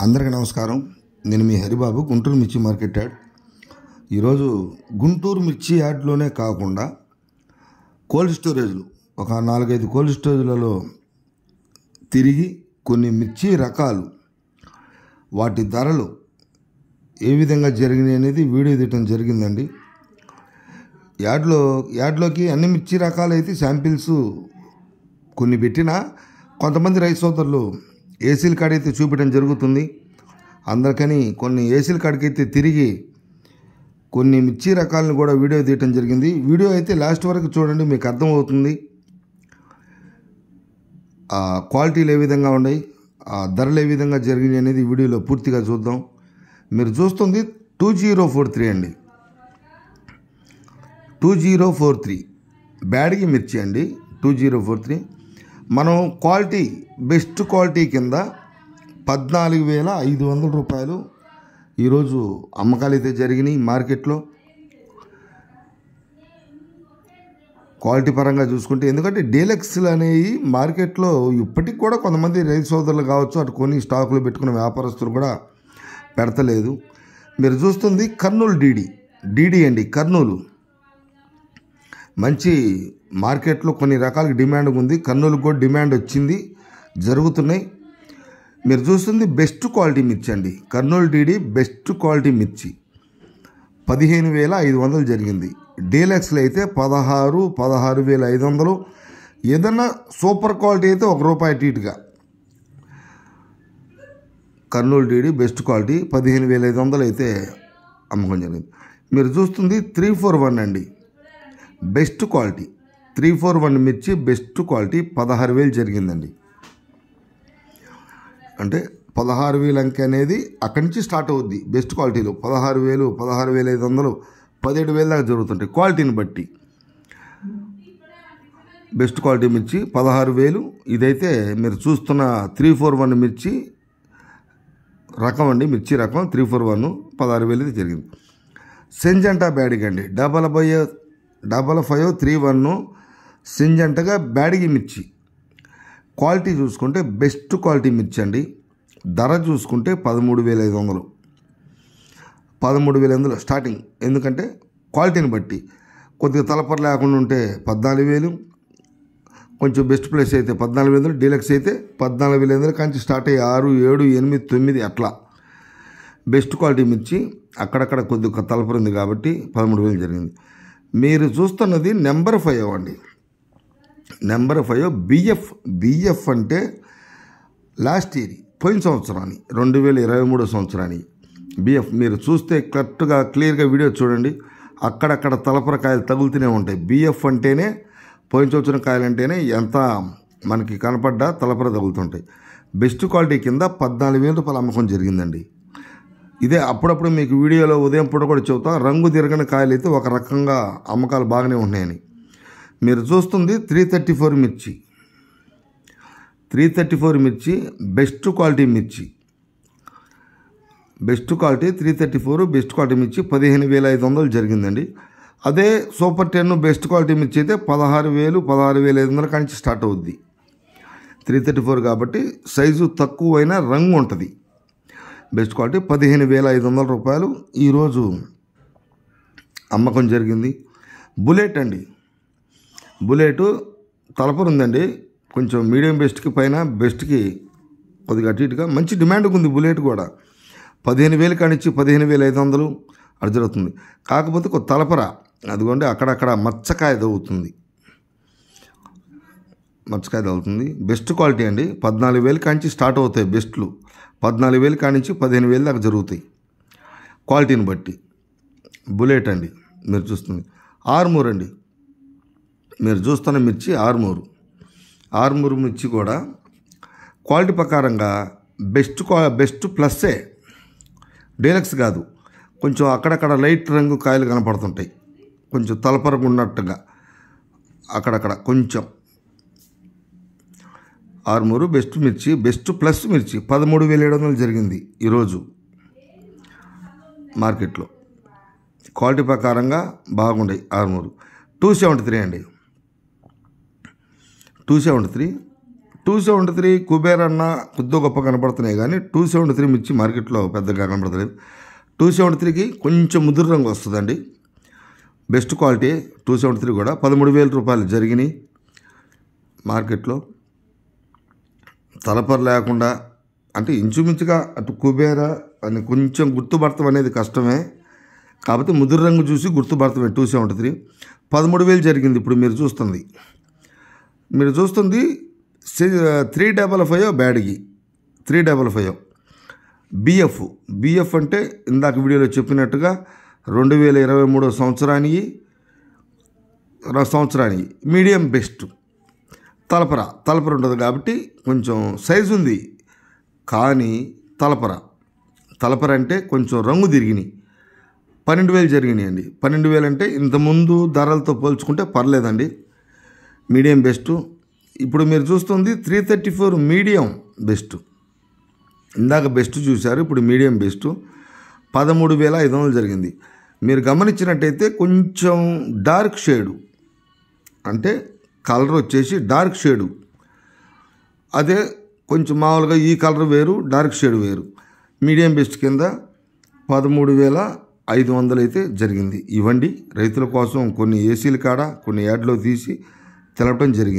అందరికీ నమస్కారం. నేను మీ హరిబాబు, గుంటూరు మిర్చి మార్కెట్ యార్డ్. ఈరోజు గుంటూరు మిర్చి యార్డ్లోనే కాకుండా కోల్డ్ స్టోరేజ్లు ఒక 4-5 కోల్డ్ స్టోరేజ్లలో తిరిగి కొన్ని మిర్చి రకాలు, వాటి ధరలు ఏ విధంగా జరిగినాయి అనేది వీడియో తీయటం జరిగిందండి. యార్డ్లోకి అన్ని మిర్చి రకాలు అయితే శాంపిల్స్ కొన్ని పెట్టినా కొంతమంది రైతు సోదరులు ఏసీల కాడైతే చూపించడం జరుగుతుంది. అందుకని కొన్ని ఏసీల కాడికైతే తిరిగి కొన్ని మిర్చి రకాలను కూడా వీడియో తీయటం జరిగింది. వీడియో అయితే లాస్ట్ వరకు చూడండి, మీకు అర్థమవుతుంది. ఆ క్వాలిటీలు ఏ విధంగా ఉన్నాయి, ఆ ధరలు ఏ విధంగా జరిగినాయి అనేది వీడియోలో పూర్తిగా చూద్దాం. మీరు చూస్తుంది 2043 అండి, 2043 బ్యాడ్గి మిర్చి అండి. 2043 మనం క్వాలిటీ బెస్ట్ క్వాలిటీ కింద 14,500 రూపాయలు ఈరోజు అమ్మకాలు అయితే జరిగినాయి మార్కెట్లో. క్వాలిటీ పరంగా చూసుకుంటే, ఎందుకంటే డీలక్స్లు అనేవి మార్కెట్లో ఇప్పటికి కూడా కొంతమంది రైతు సోదరులు కావచ్చు, అటు కొన్ని స్టాకులు పెట్టుకున్న వ్యాపారస్తులు కూడా పెడతలేదు. మీరు చూస్తుంది కర్నూలు డీడీ అండి. కర్నూలు మంచి మార్కెట్లో కొన్ని రకాలకు డిమాండ్ ఉంది. కర్నూలుకు కూడా డిమాండ్ వచ్చింది, జరుగుతున్నాయి. మీరు చూస్తుంది బెస్ట్ క్వాలిటీ మిర్చి అండి. కర్నూలు డీడీ బెస్ట్ క్వాలిటీ మిర్చి 15,500 జరిగింది. డీలక్స్లో అయితే 16,500. ఏదన్నా సూపర్ క్వాలిటీ అయితే ₹1 అటు ఇటుగా. కర్నూలు డీడీ బెస్ట్ క్వాలిటీ 15,500 అయితే అమ్మకం జరిగింది. మీరు చూస్తుంది 341 అండి, బెస్ట్ క్వాలిటీ 341 మిర్చి బెస్ట్ క్వాలిటీ 16,000 జరిగిందండి. అంటే 16,000 అంకె అనేది అక్కడి నుంచి స్టార్ట్ అవుద్ది. బెస్ట్ క్వాలిటీలో 16,000, 16,500, 17,000 దాకా జరుగుతుంటాయి క్వాలిటీని బట్టి. బెస్ట్ క్వాలిటీ మిర్చి 16,000. ఇదైతే మీరు చూస్తున్న 341 మిర్చి రకం అండి, మిర్చి రకం 341 16,000 జరిగింది. సింజంటా బ్యాడ్గి అండి, 5531 సింజంటగా బ్యాడ్గి మిర్చి. క్వాలిటీ చూసుకుంటే బెస్ట్ క్వాలిటీ మిర్చి అండి. ధర చూసుకుంటే 13,500, 13,500 స్టార్టింగ్. ఎందుకంటే క్వాలిటీని బట్టి కొద్దిగా తలపర లేకుండా ఉంటే 14,000, కొంచెం బెస్ట్ ప్లేస్ అయితే 14,000, డీలక్స్ అయితే 14,500 కానీ స్టార్ట్ అయ్యి 6, 7, 8, 9 అట్లా బెస్ట్ క్వాలిటీ మిర్చి. అక్కడక్కడ కొద్దిగా తలపర ఉంది కాబట్టి 13,000 జరిగింది. మీరు చూస్తున్నది నెంబర్ 5 అండి. నెంబర్ 5 బిఎఫ్ అంటే లాస్ట్ ఇయర్, పోయిన సంవత్సరాన్ని 2023 సంవత్సరాన్ని బిఎఫ్. మీరు చూస్తే కరెక్ట్గా క్లియర్గా వీడియో చూడండి, అక్కడక్కడ తలపర కాయలు తగులుతూనే ఉంటాయి. బిఎఫ్ అంటేనే పోయిన సంవత్సరం కాయలు అంటేనే ఎంత మనకి కనపడ్డా తలపర తగులుతుంటాయి. బెస్ట్ క్వాలిటీ కింద 14,000 రూపాయలు అమ్మకం జరిగిందండి. ఇదే అప్పుడప్పుడు మీకు వీడియోలో ఉదయం పూట కూడా చెబుతా, రంగు తిరగని కాయలు అయితే ఒక రకంగా అమ్మకాలు బాగానే ఉన్నాయని. మీరు చూస్తుంది 334 మిర్చి, 334 మిర్చి బెస్ట్ క్వాలిటీ మిర్చి. బెస్ట్ క్వాలిటీ 334 బెస్ట్ క్వాలిటీ మిర్చి 15,500 జరిగిందండి. అదే సూపర్ 10 బెస్ట్ క్వాలిటీ మిర్చి అయితే 16,000, 16,500 కానీ స్టార్ట్ అవుద్ది. 334 కాబట్టి సైజు తక్కువైనా రంగు ఉంటుంది. బెస్ట్ క్వాలిటీ 15,500 రూపాయలు ఈరోజు అమ్మకం జరిగింది. బుల్లెట్ అండి, బుల్లెట్ తలపర ఉందండి. కొంచెం మీడియం బెస్ట్కి పైన బెస్ట్కి కొద్దిగా అటు ఇటుగా మంచి డిమాండ్ ఉంది. బుల్లెట్ కూడా 15,000 కానిచ్చి 15,500 అది జరుగుతుంది. కాకపోతే కొద్ది తలపర అదిగోండి, అక్కడక్కడ మచ్చకాయ తగ్గుతుంది, మచ్చకాయ తగ్గుతుంది. బెస్ట్ క్వాలిటీ అండి. 14,000 కానించి స్టార్ట్ అవుతాయి బెస్ట్లు. 14,000 కానించి 15,000 దాకా జరుగుతాయి క్వాలిటీని బట్టి. బుల్లెట్ అండి. మీరు చూస్తుంది ఆర్మూర్ అండి. మీరు చూస్తున్న మిర్చి ఆర్మూర్ మిర్చి కూడా క్వాలిటీ ప్రకారంగా బెస్ట్ ప్లస్సే, డీలక్స్ కాదు. కొంచెం అక్కడక్కడ లైట్ రంగు కాయలు కనపడుతుంటాయి, కొంచెం తలపరకు ఉన్నట్టుగా అక్కడక్కడ కొంచెం. ఆర్మూరు బెస్ట్ మిర్చి బెస్ట్ ప్లస్ మిర్చి 13,700 జరిగింది ఈరోజు మార్కెట్లో. క్వాలిటీ ప్రకారంగా బాగుండే ఆర్మూరు. 273 అండి, 273 273 కుబేర్ అన్న కొద్దిగా గొప్ప కనపడుతున్నాయి కానీ 273 మిర్చి మార్కెట్లో పెద్దగా కనపడతలేదు. 273కి కొంచెం ముదురు రంగు వస్తుందండి. బెస్ట్ క్వాలిటీ 273 కూడా 13,000 రూపాయలు జరిగినాయి మార్కెట్లో. తలపర లేకుండా అంటే ఇంచుమించుగా అటు కుబేరా అని కొంచెం గుర్తుపడతాం అనేది కష్టమే, కాకపోతే ముదురు రంగు చూసి గుర్తుపడతామే. 273 13,000 జరిగింది. ఇప్పుడు మీరు చూస్తుంది 355 బ్యాడ్కి 355 బిఎఫ్ అంటే ఇందాక వీడియోలో చెప్పినట్టుగా 2023 సంవత్సరానికి మీడియం బెస్ట్ తలపర ఉంటుంది కాబట్టి కొంచెం సైజు ఉంది. కానీ తలపర అంటే కొంచెం రంగు తిరిగినాయి. 12,000 జరిగినాయి అండి. 12,000 అంటే ఇంతకుముందు ధరలతో పోల్చుకుంటే పర్లేదండి, మీడియం బెస్ట్. ఇప్పుడు మీరు చూస్తుంది 334 మీడియం బెస్ట్. ఇందాక బెస్ట్ చూశారు, ఇప్పుడు మీడియం బెస్ట్ 13,500 జరిగింది. మీరు గమనించినట్టయితే కొంచెం డార్క్ షేడు అంటే కలర్ వచ్చేసి డార్క్ షేడు, అదే కొంచెం మామూలుగా ఈ కలర్ వేరు, డార్క్ షేడ్ వేరు. మీడియం బెస్ట్ కింద 13,500 అయితే జరిగింది. ఇవ్వండి రైతుల కోసం కొన్ని ఏసీల కాడ కొన్ని యాడ్లో తీసి తెలపడం జరిగింది.